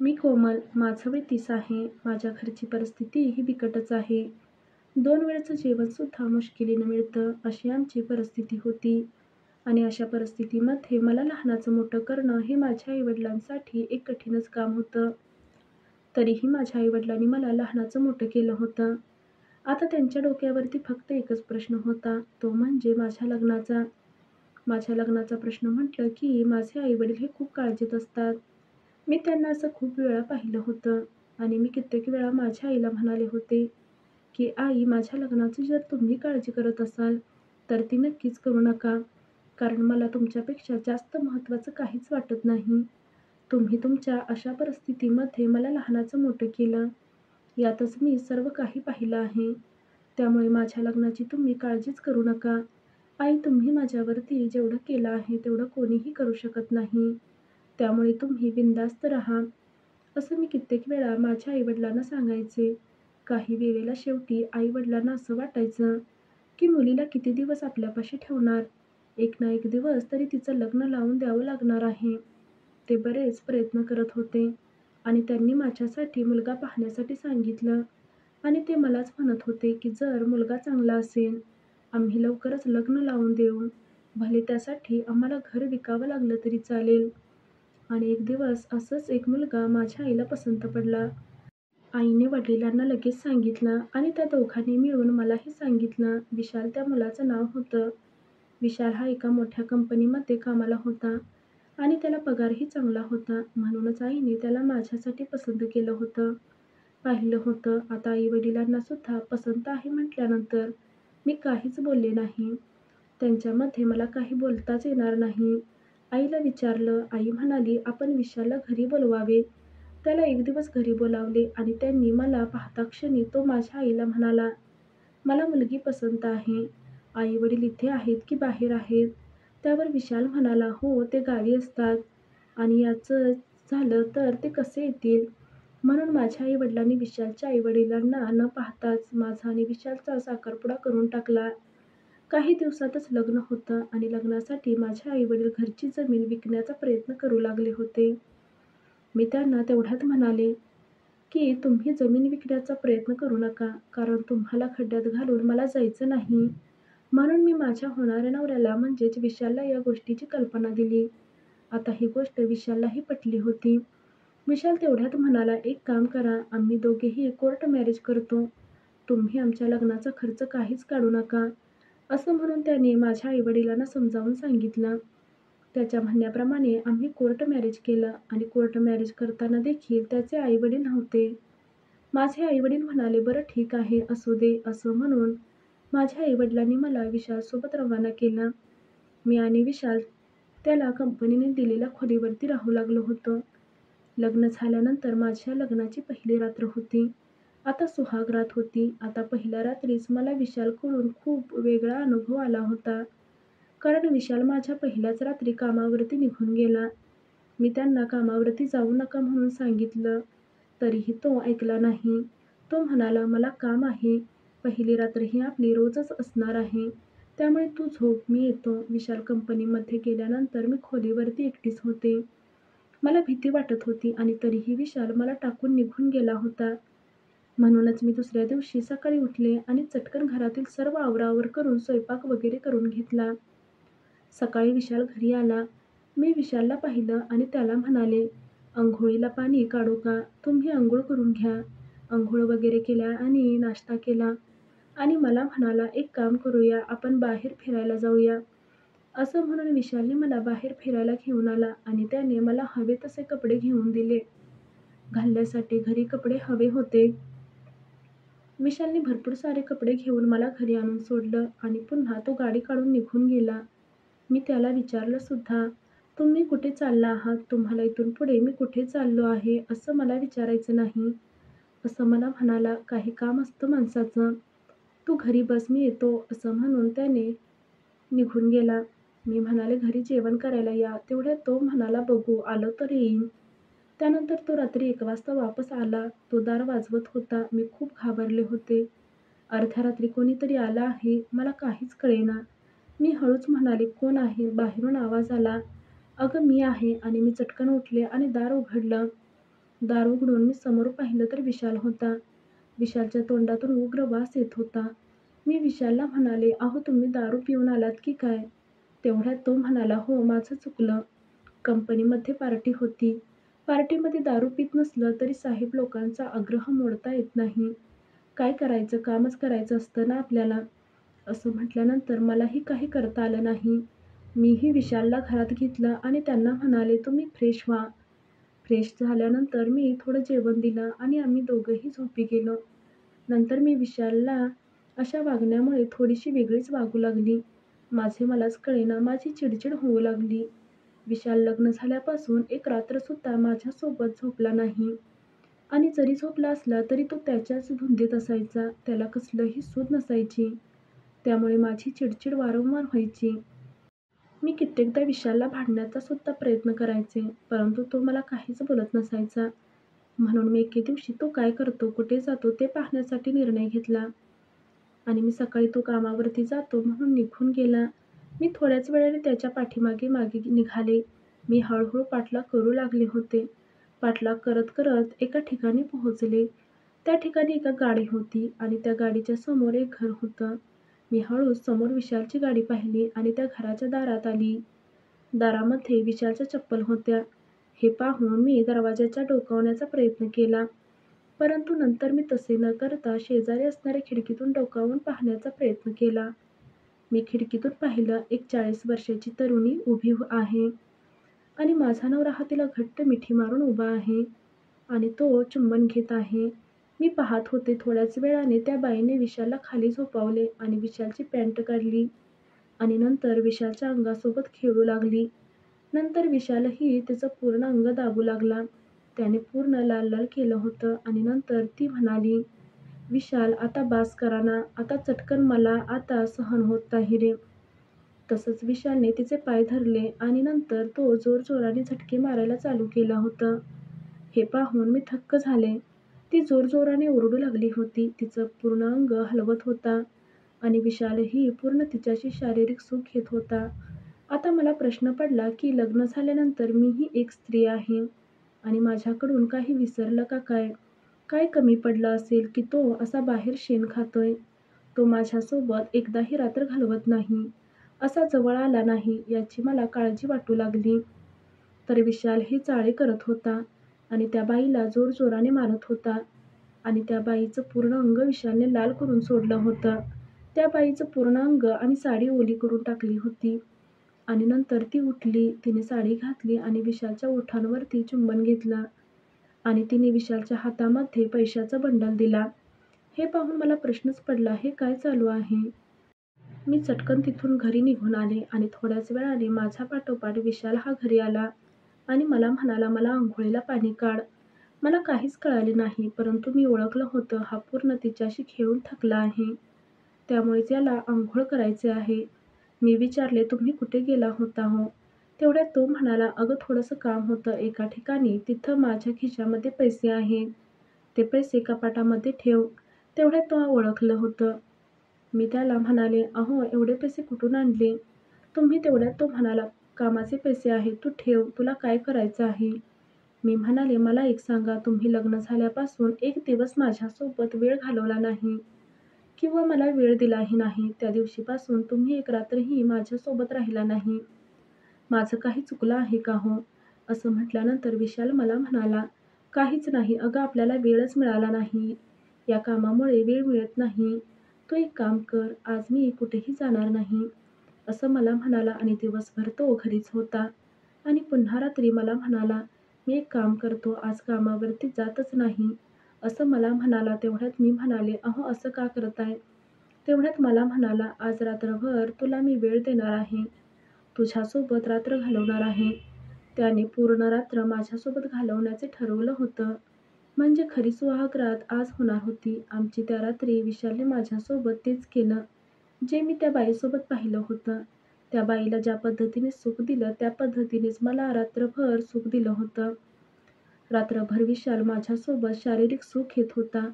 मी कोमल. माझं वय 30 आहे. माझ्या घरची परिस्थिती ही बिकटच आहे. 2 वेळचं जेवणसुद्धा मुश्किलीनं मिळतं, अशी आमची परिस्थिती होती. आणि अशा परिस्थितीमध्ये मला लहानाचं मोठं करणं हे माझ्या आई-वडिलांसाठी एक कठीणच काम होतं. तरीही माझ्या आई-वडिलांनी मला लहानाचं मोठं केलं होतं. आता त्यांच्या डोक्यावरती फक्त एकच प्रश्न होता, तो म्हणजे माझ्या लग्नाचा. माझ्या लग्नाचा प्रश्न म्हटलं की माझे आई-वडील हे खूप काळजीत असतात. मी त्यांना असं खूप वेळा पाहिलं होतं आणि मी कित्येक वेळा माझ्या आईला म्हणाले होते, की "आई, माझ्या लग्नाची जर तुम्ही काळजी करत असाल, तर ती नक्कीच करू नका. कारण मला तुमच्यापेक्षा जास्त महत्त्वाचं काहीच वाटत नाही. तुम्ही तुमच्या अशा परिस्थितीमध्ये मला लहानाचं मोठं केलं. यातच मी सर्व काही पाहिलं आहे. त्यामुळे माझ्या लग्नाची तुम्ही काळजीच करू नका. आई, तुम्ही माझ्यावरती जेवढं केलं आहे, तेवढं कोणीही करू शकत नाही. त्यामुळे तुम्ही बिनधास्त राहा." असं मी कित्येक वेळा माझ्या आई-वडिलांना सांगायचे. काही वेळेला शेवटी आई-वडिलांना असं वाटायचं, की मुलीला किती दिवस आपल्यापाशी ठेवणार? एक ना एक दिवस तरी तिचं लग्न लावून द्यावं लागणार आहे. ते बरेच प्रयत्न करत होते आणि त्यांनी माझ्यासाठी मुलगा पाहण्यासाठी सांगितलं आणि ते मलाच म्हणत होते, की "जर मुलगा चांगला असेल, आम्ही लवकरच लग्न लावून देऊ. भले त्यासाठी आम्हाला घर विकावं लागलं तरी चालेल." आणि एक दिवस असंच एक मुलगा माझ्या आईला पसंत पडला. आईने वडिलांना लगेच सांगितलं आणि त्या दोघांनी मिळून मलाही सांगितलं. विशाल त्या मुलाचं नाव होतं. विशाल हा एका मोठ्या कंपनीमध्ये कामाला होता आणि त्याला पगारही चांगला होता. म्हणूनच आईने त्याला माझ्यासाठी पसंत केलं होतं. पाहिलं होतं. आता आई-वडिलांना सुद्धा पसंत आहे म्हटल्यानंतर मी काहीच बोलले नाही. त्यांच्यामध्ये मला काही बोलताच येणार नाही. आईला विचारलं. आई म्हणाली, "आपण विशालला घरी बोलवावे." त्याला एक दिवस घरी बोलावले आणि त्यांनी मला पाहताक्षणी तो माझ्या आईला म्हणाला, "मला मुलगी पसंत आहे. आई-वडील इथे आहेत की बाहेर आहेत?" त्यावर विशाल म्हणाला, "हो, ते गावी असतात आणि याचं झालं तर ते कसे येतील?" म्हणून माझ्या आई-वडिलांनी विशालच्या आई-वडिलांना न पाहताच माझा आणि विशालचा साखरपुडा करून टाकला. काही दिवसातच लग्न होतं आणि लग्नासाठी माझे आई-वडील घरची जमीन विकण्याचा प्रयत्न करू लागले होते. मी त्यांना तेवढ्यात म्हणाले, की "तुम्ही जमीन विकण्याचा प्रयत्न करू नका, कारण तुम्हाला खड्ड्यात घालून मला जायचं नाही." म्हणून मी माझ्या होणाऱ्या नवऱ्याला म्हणजेच विशालला या गोष्टीची कल्पना दिली. आता ही गोष्ट विशाललाही पटली होती. विशाल तेवढ्यात म्हणाला, "एक काम करा, आम्ही दोघेही कोर्ट मॅरेज करतो. तुम्ही आमच्या लग्नाचा खर्च काहीच काढू नका." असं म्हणून त्याने माझ्या आई-वडिलांना समजावून सांगितलं. त्याच्या म्हणण्याप्रमाणे आम्ही कोर्ट मॅरेज केलं आणि कोर्ट मॅरेज करताना देखील त्याचे आई-वडील नव्हते. माझे आई-वडील म्हणाले, "बरं ठीक आहे, असू दे." असं म्हणून माझ्या आई-वडिलांनी मला विशालसोबत रवाना केलं. मी आणि विशाल त्याला कंपनीने दिलेल्या खोलीवरती राहू लागलो होतो. लग्न झाल्यानंतर माझ्या लग्नाची पहिली रात्र होती. आता सुहाग रात होती. आता पहिल्या रात्रीच मला विशालकडून खूप वेगळा अनुभव आला होता. कारण विशाल माझ्या पहिल्याच रात्री कामावरती निघून गेला. मी त्यांना कामावरती जाऊ नका म्हणून सांगितलं, तरीही तो ऐकला नाही. तो म्हणाला, "मला काम आहे. पहिली रात्र ही आपली रोजच असणार आहे. त्यामुळे तू झोप, मी येतो." विशाल कंपनीमध्ये गेल्यानंतर मी खोलीवरती एकटीच होते. मला भीती वाटत होती आणि तरीही विशाल मला टाकून निघून गेला होता. म्हणूनच मी दुसऱ्या दिवशी सकाळी उठले आणि चटकन घरातील सर्व आवराआवर करून स्वयंपाक वगैरे करून घेतला. सकाळी विशाल घरी आला. मी विशालला पाहिलं आणि त्याला म्हणाले, "अंघोळीला पाणी काढू का? तुम्ही अंघोळ करून घ्या." अंघोळ वगैरे केल्या आणि नाश्ता केला आणि मला म्हणाला, "एक काम करूया, आपण बाहेर फिरायला जाऊया." असं म्हणून विशालने मला बाहेर फिरायला घेऊन आला आणि त्याने मला हवे तसे कपडे घेऊन दिले. घालण्यासाठी घरी कपडे हवे होते. विशालने भरपूर सारे कपडे घेऊन मला घरी आणून सोडलं आणि पुन्हा तो गाडी काढून निघून गेला. मी त्याला विचारलं सुद्धा, "तुम्ही कुठे चालला आहात? तुम्हाला इथून पुढे मी कुठे चाललो आहे असं मला विचारायचं नाही." असं मला म्हणाला, "काही काम असतं माणसाचं. तू घरी बस, मी येतो." असं म्हणून त्याने निघून गेला. मी म्हणाले, "घरी जेवण करायला या." तेवढ्यात तो म्हणाला, "बघू, आलो तर येईन." त्यानंतर तो रात्री 1 वाजता वापस आला. तो दार वाजवत होता. मी खूप घाबरले होते. अर्ध्या रात्री कोणीतरी आलं आहे, मला काहीच कळेना. मी हळूच म्हणाले, "कोण आहे?" बाहेरून आवाज आला. "अगं, मी आहे." आणि मी चटकन उठले आणि दार उघडलं. दार उघडून मी समोर पाहिलं तर विशाल होता. विशालच्या तोंडातून उग्र वास येत होता. मी विशालला म्हणाले, "अहो तुम्ही दारू पिऊन आलात की काय?" तेवढ्यात तो म्हणाला, "हो, माझं चुकलं. कंपनीमध्ये पार्टी होती. पार्टीमध्ये दारू पीत नसलं तरी साहेब लोकांचा आग्रह मोडता येत नाही. काय करायचं, कामच करायचं असतं ना आपल्याला." असं म्हटल्यानंतर मलाही काही करता आलं नाही. मीही विशालला घरात घेतलं आणि त्यांना म्हणाले, "तुम्ही फ्रेश व्हा." फ्रेश झाल्यानंतर मी थोडं जेवण दिलं आणि आम्ही दोघंही झोपी गेलो. नंतर मी विशालला अशा वागण्यामुळे थोडीशी वेगळीच वागू लागली. माझे मलाच कळेना माझी चिडचिड होऊ लागली. विशाल लग्न झाल्यापासून एक रात्रसुद्धा माझ्यासोबत झोपला नाही आणि जरी झोपला असला तरी तो त्याच्याच धुंदीत असायचा. त्याला कसलंही सूध नसायची. त्यामुळे माझी चिडचिड वारंवार व्हायची. मी कित्येकदा विशालला भांडण्याचा सुद्धा प्रयत्न करायचे, परंतु तो मला काहीच बोलत नसायचा. म्हणून मी एके दिवशी तो काय करतो, कुठे जातो ते पाहण्यासाठी निर्णय घेतला आणि मी सकाळी तो कामावरती जातो म्हणून निघून गेला. मी थोड्याच वेळाने त्याच्या पाठीमागे मागे निघाले. मी हळूहळू पाठलाग करू लागले होते. पाठलाग करत करत एका ठिकाणी पोहोचले. त्या ठिकाणी एक गाडी होती आणि त्या गाडीच्या समोर एक घर होतं. मी हळूच समोर विशालची गाडी पाहिली आणि त्या घराच्या दारात आली. दारामध्ये विशालच्या चप्पल होत्या. हे पाहून मी दरवाजाच्या डोकावण्याचा प्रयत्न केला. परंतु नंतर मी तसे न करता शेजारी असणाऱ्या खिडकीतून डोकावून पाहण्याचा प्रयत्न केला. मी खिडकीतून पाहिलं, एक 40 वर्षाची तरुणी उभी आहे आणि माझा नवरा हा तिला घट्ट मिठी मारून उभा आहे आणि तो चुंबन घेत आहे. मी पाहत होते. थोड्याच वेळाने त्या बाईने विशालला खाली झोपावले आणि विशालची पॅन्ट काढली आणि नंतर विशालच्या अंगासोबत खेळू लागली. नंतर विशालही तिचं पूर्ण अंग दाबू लागला. त्याने पूर्ण लाल लाल केलं होतं आणि नंतर ती म्हणाली, "विशाल आता बास करा ना, आता चटकन मला आता सहन होत नाही रे." तसंच विशालने तिचे पाय धरले आणि नंतर तो जोरजोराने झटके मारायला चालू केलं होतं. हे पाहून मी थक्क झाले. ती जोरजोराने ओरडू लागली होती. तिचं पूर्ण अंग हलवत होता आणि विशालही पूर्ण तिच्याशी शारीरिक सुख घेत होता. आता मला प्रश्न पडला की लग्न झाल्यानंतर मीही एक स्त्री आहे आणि माझ्याकडून काही विसरलं का काय? काय कमी पडलं असेल की तो असा बाहेर शेण खातोय? तो माझ्यासोबत एकदाही रात्र घालवत नाही, असा जवळ आला नाही याची मला काळजी वाटू लागली. तर विशाल हे चाळे करत होता आणि त्या बाईला जोरजोराने मारत होता आणि त्या बाईचं पूर्ण अंग विशालने लाल करून सोडलं होतं. त्या बाईचं पूर्ण अंग आणि साडी ओली करून टाकली होती आणि नंतर ती उठली. तिने साडी घातली आणि विशालच्या ओठांवरती चुंबन घेतलं आणि तिने विशालच्या हातामध्ये पैशाचा बंडल दिला. हे पाहून मला प्रश्नच पडला, हे काय चालू आहे? मी चटकन तिथून घरी निघून आले आणि थोड्याच वेळाने माझ्या पाठोपाठ विशाल हा घरी आला आणि मला म्हणाला, "मला अंघोळीला पाणी काढ." मला काहीच कळाले नाही, परंतु मी ओळखलं होतं हा पूर्ण तिच्याशी खेळून थकला आहे. त्यामुळेच याला अंघोळ करायचे आहे. मी विचारले, "तुम्ही कुठे गेला होता हो?" तेवढ्यात तो म्हणाला, "अगं थोडंसं काम होतं एका ठिकाणी, तिथं माझ्या खिशामध्ये पैसे आहेत. ते पैसे कपाटामध्ये ठेव." तेवढ्यात तो ओळखलं होतं. मी त्याला म्हणाले, "अहो एवढे पैसे कुठून आणले?" तेवढ्यात तो म्हणाला, "कामाचे पैसे आहेत, तू ठेव. तुला काय करायचं आहे?" मी म्हणाले, "मला एक सांगा, तुम्ही लग्न झाल्यापासून एक दिवस माझ्यासोबत वेळ घालवला नाही किंवा मला वेळ दिलाही नाही. त्या दिवशीपासून तुम्ही एक रात्रही माझ्यासोबत राहिला नाही. माझं काही चुकलं आहे का हो?" असं म्हटल्यानंतर विशाल मला म्हणाला, "काहीच नाही. अगं आपल्याला वेळच मिळाला नाही. या कामामुळे वेळ मिळत नाही. तू एक काम कर, आज मी कुठेही जाणार नाही." असं मला म्हणाला आणि दिवसभर तो घरीच होता आणि पुन्हा रात्री मला म्हणाला, "मी एक काम करतो, आज कामावरती जातच नाही." असं मला म्हणाला. तेवढ्यात मी म्हणाले, "अहो असं का करताय?" तेवढ्यात मला म्हणाला, "आज रात्रभर तुला मी वेळ देणार आहे. तुझ्यासोबत रात्र घालवणार आहे." त्याने पूर्ण रात्र माझ्यासोबत घालवण्याचे ठरवलं होतं. म्हणजे खरी सुहागरात आज होणार होती. आमची त्या रात्री विशालने माझ्यासोबत तेच केलं, जे मी त्या बाईसोबत पाहिलं होतं. त्या बाईला ज्या पद्धतीने सुख दिलं, त्या पद्धतीनेच मला रात्रभर सुख दिलं होतं. रात्रभर विशाल माझ्यासोबत शारीरिक सुख घेत होता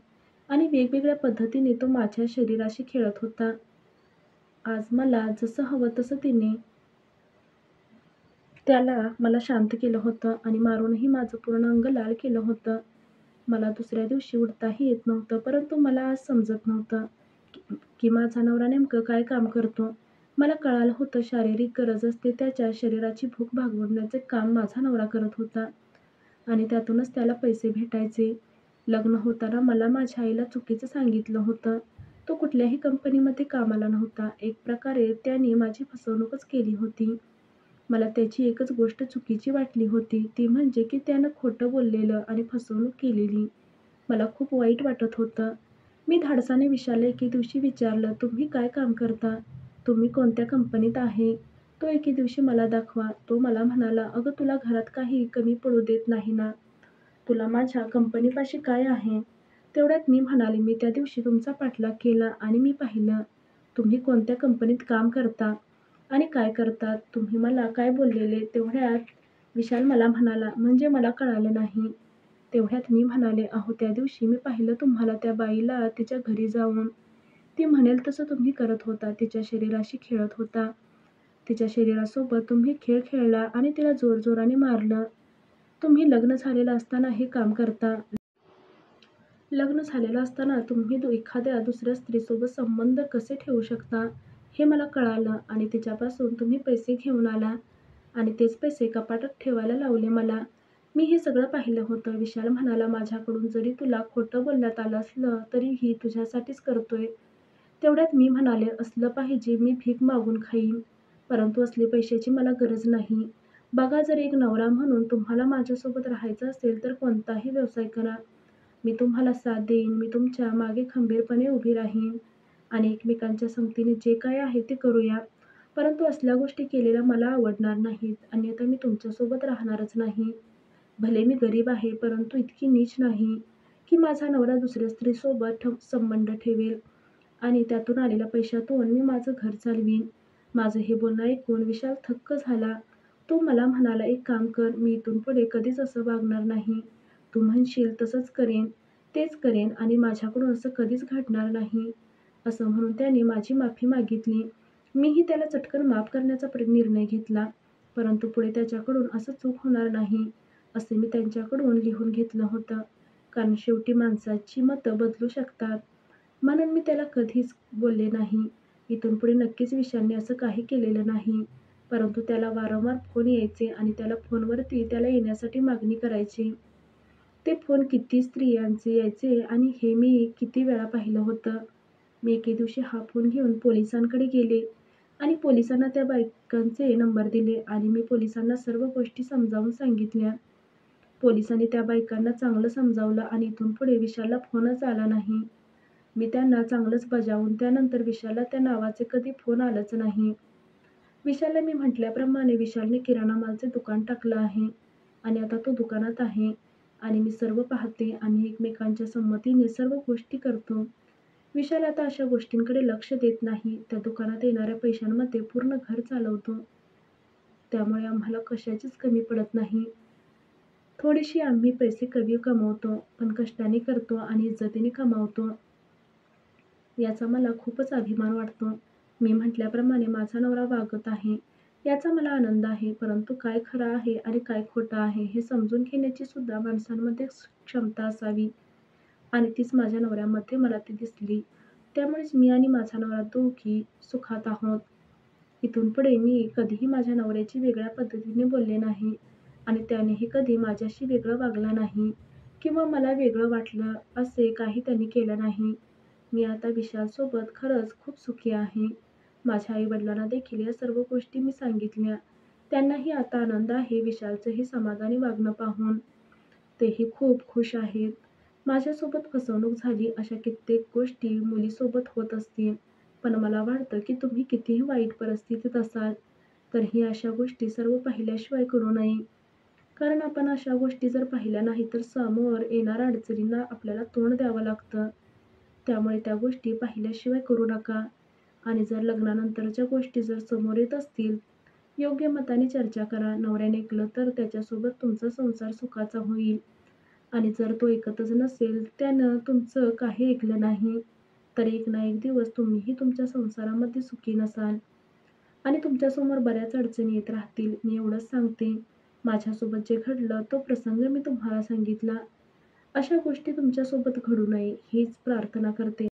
आणि वेगवेगळ्या पद्धतीने तो माझ्या शरीराशी खेळत होता. आज मला जसं हवं तसं तिने त्याला मला शांत केलं होतं आणि मारूनही माझं पूर्ण अंग लाल केलं होतं. मला दुसऱ्या दिवशी उठताही येत नव्हतं, परंतु मला आज समजत नव्हतं की माझा नवरा नेमकं काय काम करतो. मला कळालं होतं शारीरिक गरज असते त्याच्या शरीराची भूक भागवण्याचे काम माझा नवरा करत होता आणि त्यातूनच त्याला पैसे भेटायचे. लग्न होताना मला माझ्या आईला चुकीचं सांगितलं होतं. तो कुठल्याही कंपनीमध्ये कामाला नव्हता. एक प्रकारे त्याने माझी फसवणूकच केली होती. मला त्याची एकच गोष्ट चुकीची वाटली होती, ती म्हणजे की त्यानं खोटं बोललेलं आणि फसवणूक केलेली. मला खूप वाईट वाटत होतं. मी धाडसाने विशालला एके दिवशी विचारलं, "तुम्ही काय काम करता? तुम्ही कोणत्या कंपनीत आहे?" तो एके दिवशी मला दाखवा. तो मला म्हणाला, "अगं तुला घरात काही कमी पडू देत नाही ना. तुला माझ्या कंपनीपाशी काय आहे?" तेवढ्यात मी म्हणाले, "मी त्या दिवशी तुमचा पाठलाग केला आणि मी पाहिलं, तुम्ही कोणत्या कंपनीत काम करता आणि काय करतात. तुम्ही मला काय बोललेले?" तेवढ्यात विशाल मला म्हणाला, "म्हणजे मला कळालं नाही." तेवढ्यात मी म्हणाले, "अहो त्या दिवशी मी पाहिलं तुम्हाला त्या बाईला तिच्या घरी जाऊन. ती म्हणेल तसं तुम्ही करत होता. तिच्या शरीराशी खेळत होता. तिच्या शरीरासोबत तुम्ही खेळ खेळला आणि तिला जोरजोराने मारलं. तुम्ही लग्न झालेलं असताना हे काम करता. लग्न झालेलं असताना तुम्ही एखाद्या दुसऱ्या स्त्रीसोबत संबंध कसे ठेवू शकता, हे मला कळालं आणि तिच्यापासून तुम्ही पैसे घेऊन आला आणि तेच पैसे कपाटात ठेवायला लावले मला. मी हे सगळं पाहिलं होतं." विशाल म्हणाला, "माझ्याकडून जरी तुला खोटं बोलण्यात आलं असलं, तरीही तुझ्यासाठीच करतोय." तेवढ्यात मी म्हणाले, "असलं पाहिजे मी भीक मागून खाईन, परंतु असली पैशाची मला गरज नाही. बघा जर एक नवरा म्हणून तुम्हाला माझ्यासोबत राहायचं असेल तर कोणताही व्यवसाय करा. मी तुम्हाला साथ देईन. मी तुमच्या मागे खंबीरपणे उभी राहीन आणि एकमेकांच्या संगतीने जे काही आहे ते करूया. परंतु असल्या गोष्टी केलेल्या मला आवडणार नाहीत. अन्यथा मी तुमच्यासोबत राहणारच नाही. भले मी गरीब आहे, परंतु इतकी नीच नाही की माझा नवरा दुसऱ्या स्त्रीसोबत संबंध ठेवेल आणि त्यातून आलेल्या पैशातून मी माझं घर चालवीन." माझं हे बोलणं ऐकून विशाल थक्क झाला. तो मला म्हणाला, "एक काम कर, मी इथून पुढे कधीच असं वागणार नाही. तू म्हणशील तसंच करेन, तेच करेन आणि माझ्याकडून असं कधीच घडणार नाही." असं म्हणून त्याने माझी माफी मागितली. मीही त्याला चटकन माफ करण्याचा निर्णय घेतला. परंतु पुढे त्याच्याकडून असं चूक होणार नाही, असे मी त्यांच्याकडून लिहून घेतलं होतं. कारण शेवटी माणसाची मतं बदलू शकतात. म्हणून मी त्याला कधीच बोलले नाही. इथून पुढे नक्कीच विशालने असं काही केलेलं नाही. परंतु त्याला वारंवार फोन यायचे आणि त्याला फोनवरती त्याला येण्यासाठी मागणी करायची. ते फोन किती स्त्रियांचे यायचे आणि हे मी किती वेळा पाहिलं होतं. मी एके दिवशी हा फोन घेऊन पोलिसांकडे गेले आणि पोलिसांना त्या बायकांचे नंबर दिले आणि मी पोलिसांना सर्व गोष्टी समजावून सांगितल्या. पोलिसांनी त्या बायकांना चांगलं समजावलं आणि इथून पुढे विशालला फोनच आला नाही. मी त्यांना चांगलंच बजावून त्यानंतर विशालला त्या नावाचे कधी फोन आलाच नाही. विशालला मी म्हटल्याप्रमाणे विशालने किराणा मालाचे दुकान टाकलं आहे आणि आता तो दुकानात आहे आणि मी सर्व पाहते. आम्ही एकमेकांच्या संमतीने सर्व गोष्टी करतो. विशाल आता अशा गोष्टींकडे लक्ष देत नाही. त्या दुकानात येणाऱ्या पैशांमध्ये पूर्ण घर चालवतो. त्यामुळे आम्हाला कशाचीच कमी पडत नाही. थोडेसे आम्ही पैसे कमी कमवतो, पण कष्टाने करतो आणि इज्जतीने कमावतो. याचा मला खूपच अभिमान वाटतो. मी म्हटल्याप्रमाणे माझा नवरा वागत आहे, याचा मला आनंद आहे. परंतु काय खरं आहे आणि काय खोटं आहे हे समजून घेण्याची सुद्धा माणसांमध्ये क्षमता असावी आणि तीच माझ्या नवऱ्यामध्ये मला ती दिसली. त्यामुळेच मी आणि माझा नवरा दोघी सुखात आहोत. इथून पुढे मी कधीही माझ्या नवऱ्याची वेगळ्या पद्धतीने बोलले नाही आणि त्यानेही कधी माझ्याशी वेगळं वागला नाही किंवा मला वेगळं वाटलं असे काही त्यांनी केलं नाही. मी आता विशालसोबत खरंच खूप सुखी आहे. माझ्या आई-वडिलांना देखील या सर्व गोष्टी मी सांगितल्या. त्यांनाही आता आनंद आहे विशालचं हे समाधानी वागणं पाहून. तेही खूप खुश आहेत. माझ्यासोबत फसवणूक झाली अशा कित्येक गोष्टी मुलीसोबत होत असतील. पण मला वाटतं की तुम्ही कितीही वाईट परिस्थितीत असाल, तरीही अशा गोष्टी सर्व पाहिल्याशिवाय करू नये. कारण आपण अशा गोष्टी जर पाहिल्या नाही तर समोर येणाऱ्या अडचणींना आपल्याला तोंड द्यावं लागतं. त्यामुळे त्या गोष्टी पाहिल्याशिवाय करू नका आणि जर लग्नानंतरच्या गोष्टी जर समोर येत असतील, योग्य मताने चर्चा करा. नवऱ्याने ऐकलं तर त्याच्यासोबत तुमचा संसार सुखाचा होईल आणि जर तो ऐकतच नसेल, त्यानं तुमचं काही ऐकलं नाही, तर एक ना एक दिवस तुम्हीही तुमच्या संसारामध्ये सुखी नसाल. आणि तुमच्यासमोर बऱ्याच अडचणी येत राहतील. मी एवढंच सांगते, माझ्यासोबत जे घडलं तो प्रसंग मी तुम्हाला सांगितला. अशा गोष्टी तुमच्यासोबत घडू नये हीच प्रार्थना करते.